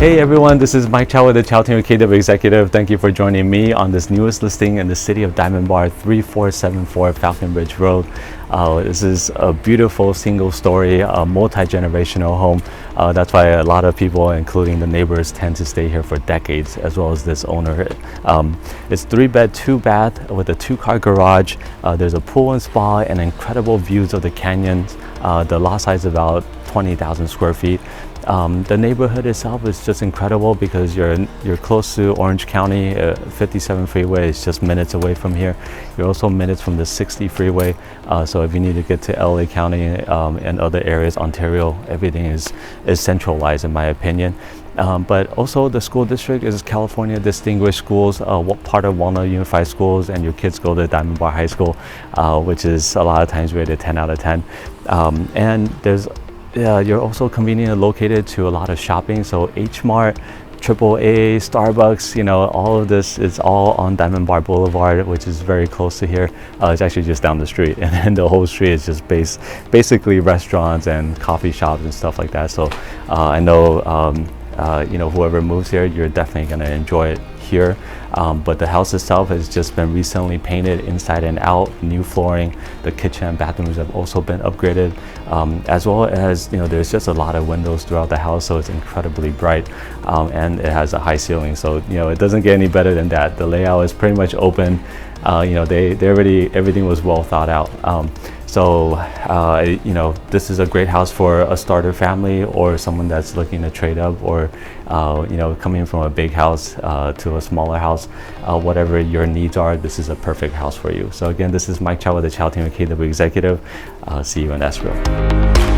Hey everyone, this is Mike Chou with the Chou team with KW Executive. Thank you for joining me on this newest listing in the city of Diamond Bar, 3474 Falcon Ridge Road. This is a beautiful single-story, multi-generational home. That's why a lot of people, including the neighbors, tend to stay here for decades, as well as this owner. It's 3-bed, 2-bath with a 2-car garage. There's a pool and spa and incredible views of the canyons. The lot size is about 20,000 square feet. The neighborhood itself is just incredible because you're close to Orange County. 57 freeway is just minutes away from here. You're also minutes from the 60 freeway. So if you need to get to LA County and other areas, Ontario, everything is centralized in my opinion. But also the school district is California Distinguished Schools, part of Walnut Unified Schools, and your kids go to Diamond Bar High School, which is a lot of times rated 10 out of 10. And you're also conveniently located to a lot of shopping, so H Mart, AAA, Starbucks, all of this is all on Diamond Bar Boulevard, which is very close to here. It's actually just down the street, and then the whole street is just basically restaurants and coffee shops and stuff like that. So I know whoever moves here, you're definitely going to enjoy it here. But the house itself has just been recently painted inside and out, new flooring. The kitchen and bathrooms have also been upgraded, as well as there's just a lot of windows throughout the house, so it's incredibly bright, and it has a high ceiling, so it doesn't get any better than that. The layout is pretty much open. Everything was well thought out. This is a great house for a starter family or someone that's looking to trade up, or coming from a big house to a smaller house. Whatever your needs are, this is a perfect house for you. So again, this is Mike Chou with the Chou team with KW Executive. See you in escrow.